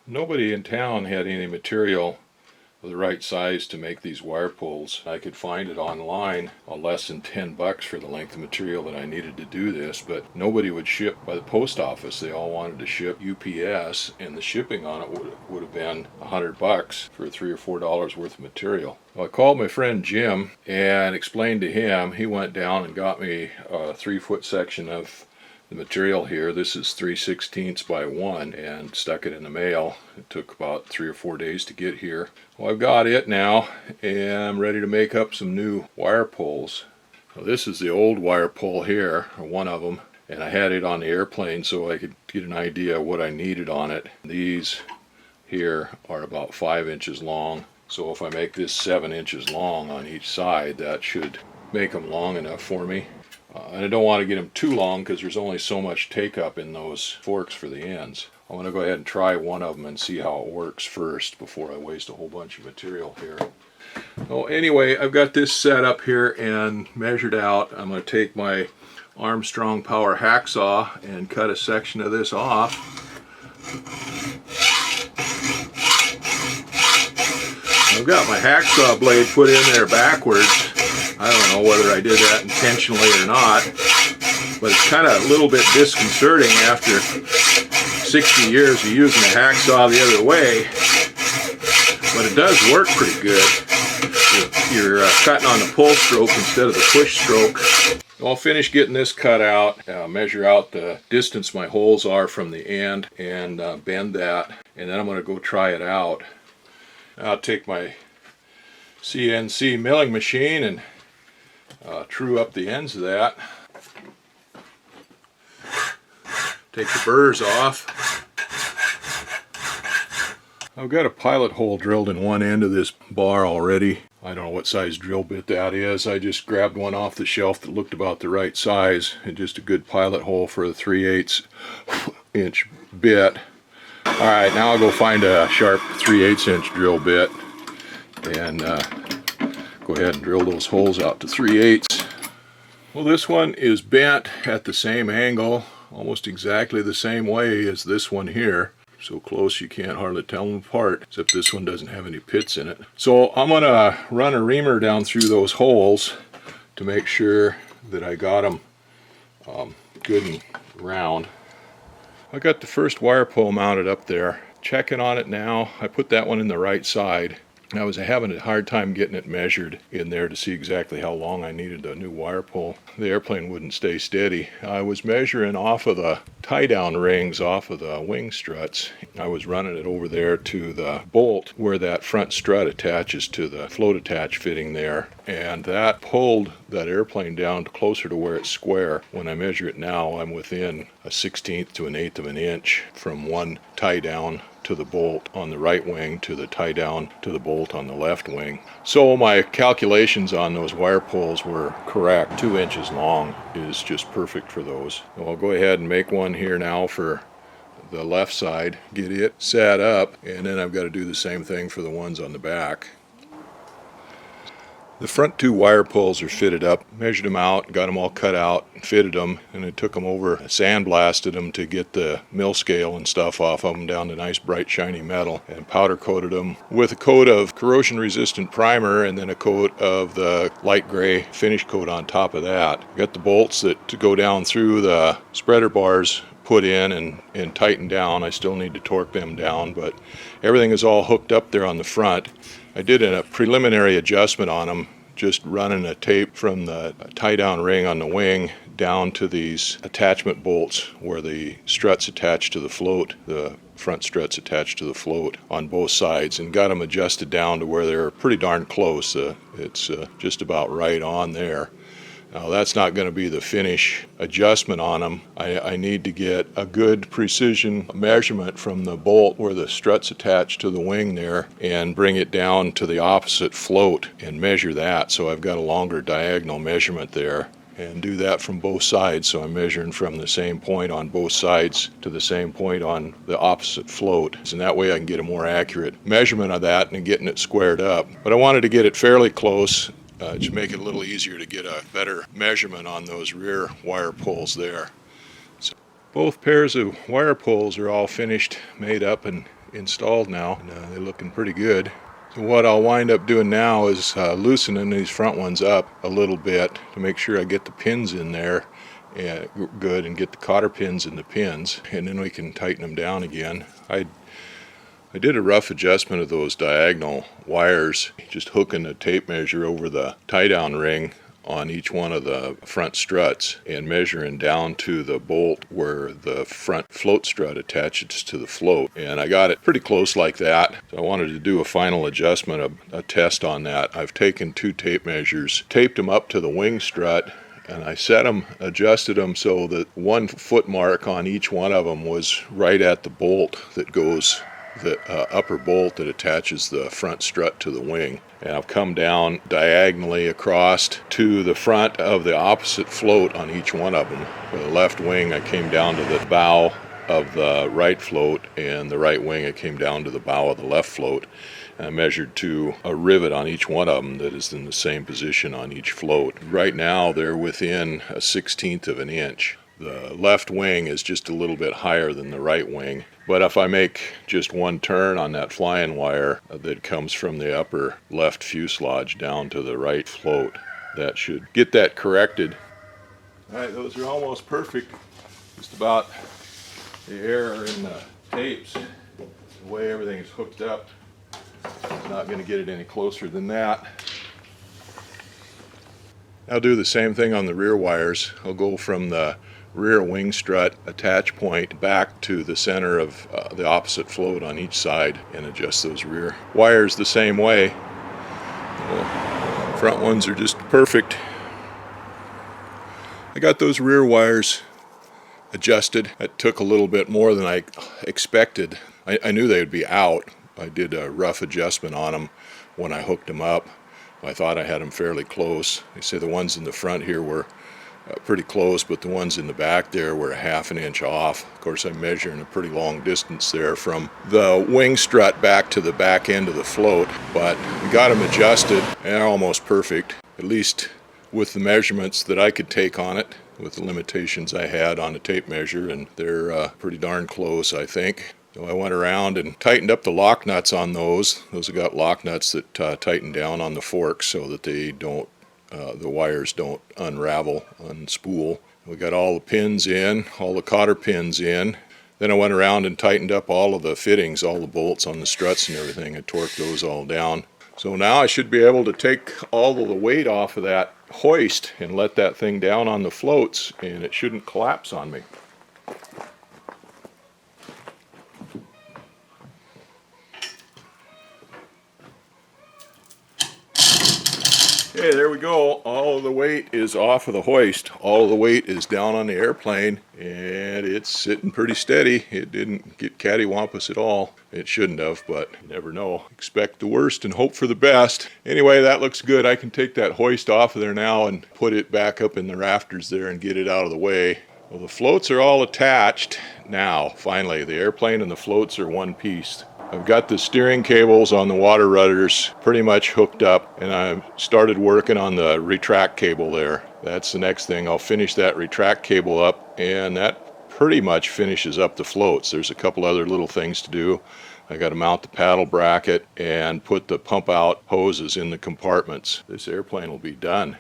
Nobody in town had any material of the right size to make these wire pulls. I could find it online less than $10 for the length of material that I needed to do this, but nobody would ship by the post office. They all wanted to ship UPS, and the shipping on it would have been $100 for $3 or $4 worth of material. Well, I called my friend Jim and explained to him. He went down and got me a 3-foot section of the material here. This is 3/16 by 1, and stuck it in the mail. It took about 3 or 4 days to get here. Well, I've got it now, and I'm ready to make up some new wire pulls. Now, this is the old wire pull here, or one of them, and I had it on the airplane so I could get an idea of what I needed on it. These here are about 5 inches long, so if I make this 7 inches long on each side, that should make them long enough for me. And I don't want to get them too long because there's only so much take up in those forks for the ends. I'm going to go ahead and try one of them and see how it works first before I waste a whole bunch of material here. Well, anyway, I've got this set up here and measured out. I'm going to take my Armstrong Power hacksaw and cut a section of this off. I've got my hacksaw blade put in there backwards. I don't know whether I did that intentionally or not, but it's kind of a little bit disconcerting after 60 years of using a hacksaw the other way, but it does work pretty good. You're cutting on the pull stroke instead of the push stroke. I'll finish getting this cut out, measure out the distance my holes are from the end, and bend that, and then I'm going to go try it out. I'll take my CNC milling machine and true up the ends of that. Take the burrs off. I've got a pilot hole drilled in one end of this bar already. I don't know what size drill bit that is. I just grabbed one off the shelf that looked about the right size, and just a good pilot hole for a 3/8 inch bit. Alright, now I'll go find a sharp 3/8 inch drill bit and go ahead and drill those holes out to 3/8. Well, this one is bent at the same angle, almost exactly the same way as this one here. So close you can't hardly tell them apart, except this one doesn't have any pits in it. So I'm going to run a reamer down through those holes to make sure that I got them good and round. I got the first wire pull mounted up there. Checking on it now. I put that one in the right side. I was having a hard time getting it measured in there to see exactly how long I needed a new wire pull. The airplane wouldn't stay steady. I was measuring off of the tie-down rings off of the wing struts. I was running it over there to the bolt where that front strut attaches to the float attach fitting there, and that pulled that airplane down closer to where it's square. When I measure it now, I'm within a 1/16 to 1/8 of an inch from one tie-down to the bolt on the right wing to the tie down to the bolt on the left wing. So my calculations on those wire pulls were correct. 2 inches long is just perfect for those. So I'll go ahead and make one here now for the left side, get it set up, and then I've got to do the same thing for the ones on the back. The front 2 wire pulls are fitted up, measured them out, got them all cut out, fitted them, and I took them over, sandblasted them to get the mill scale and stuff off of them down to nice bright shiny metal, and powder coated them with a coat of corrosion resistant primer and then a coat of the light gray finish coat on top of that. Got the bolts that to go down through the spreader bars put in and tightened down. I still need to torque them down, but everything is all hooked up there on the front. I did a preliminary adjustment on them, just running a tape from the tie-down ring on the wing down to these attachment bolts where the struts attach to the float, the front struts attached to the float on both sides, and got them adjusted down to where they're pretty darn close. It's just about right on there. Now that's not going to be the finish adjustment on them. I need to get a good precision measurement from the bolt where the strut's attached to the wing there and bring it down to the opposite float and measure that. So I've got a longer diagonal measurement there, and do that from both sides. So I'm measuring from the same point on both sides to the same point on the opposite float. And that way I can get a more accurate measurement of that and getting it squared up. But I wanted to get it fairly close to make it a little easier to get a better measurement on those rear wire pulls there. So both pairs of wire pulls are all finished, made up, and installed now, and they're looking pretty good. So what I'll wind up doing now is loosening these front ones up a little bit to make sure I get the pins in there good and get the cotter pins in the pins, and then we can tighten them down again. I did a rough adjustment of those diagonal wires, just hooking a tape measure over the tie-down ring on each one of the front struts and measuring down to the bolt where the front float strut attaches to the float. And I got it pretty close like that. So I wanted to do a final adjustment, a test on that. I've taken 2 tape measures, taped them up to the wing strut, and I set them, adjusted them so that 1 foot mark on each one of them was right at the bolt that goes, the upper bolt that attaches the front strut to the wing. And I've come down diagonally across to the front of the opposite float on each one of them. For the left wing, I came down to the bow of the right float, and the right wing, I came down to the bow of the left float. And I measured to a rivet on each one of them that is in the same position on each float. Right now, they're within a 1/16 of an inch. The left wing is just a little bit higher than the right wing. But if I make just 1 turn on that flying wire that comes from the upper left fuselage down to the right float, that should get that corrected. All right, those are almost perfect. Just about the error in the tapes, the way everything is hooked up. I'm not going to get it any closer than that. I'll do the same thing on the rear wires. I'll go from the rear wing strut attach point back to the center of the opposite float on each side and adjust those rear wires the same way. The front ones are just perfect. I got those rear wires adjusted. It took a little bit more than I expected. I knew they would be out. I did a rough adjustment on them when I hooked them up. I thought I had them fairly close. They say the ones in the front here were pretty close, but the ones in the back there were 1/2 inch off. Of course, I'm measuring a pretty long distance there from the wing strut back to the back end of the float, but we got them adjusted and they're almost perfect, at least with the measurements that I could take on it, with the limitations I had on the tape measure, and they're pretty darn close, I think. So I went around and tightened up the lock nuts on those. Those have got lock nuts that tighten down on the forks so that they don't the wires don't unravel, unspool. We got all the pins in, all the cotter pins in. Then I went around and tightened up all of the fittings, all the bolts on the struts and everything. I torqued those all down. So now I should be able to take all of the weight off of that hoist and let that thing down on the floats, and it shouldn't collapse on me. Okay, there we go. All of the weight is off of the hoist. All of the weight is down on the airplane, and it's sitting pretty steady. It didn't get cattywampus at all. It shouldn't have, but you never know. Expect the worst and hope for the best. Anyway, that looks good. I can take that hoist off of there now and put it back up in the rafters there and get it out of the way. Well, the floats are all attached now. Finally, the airplane and the floats are one piece. I've got the steering cables on the water rudders pretty much hooked up, and I started working on the retract cable there. That's the next thing. I'll finish that retract cable up, and that pretty much finishes up the floats. There's a couple other little things to do. I got to mount the paddle bracket and put the pump out hoses in the compartments. This airplane will be done.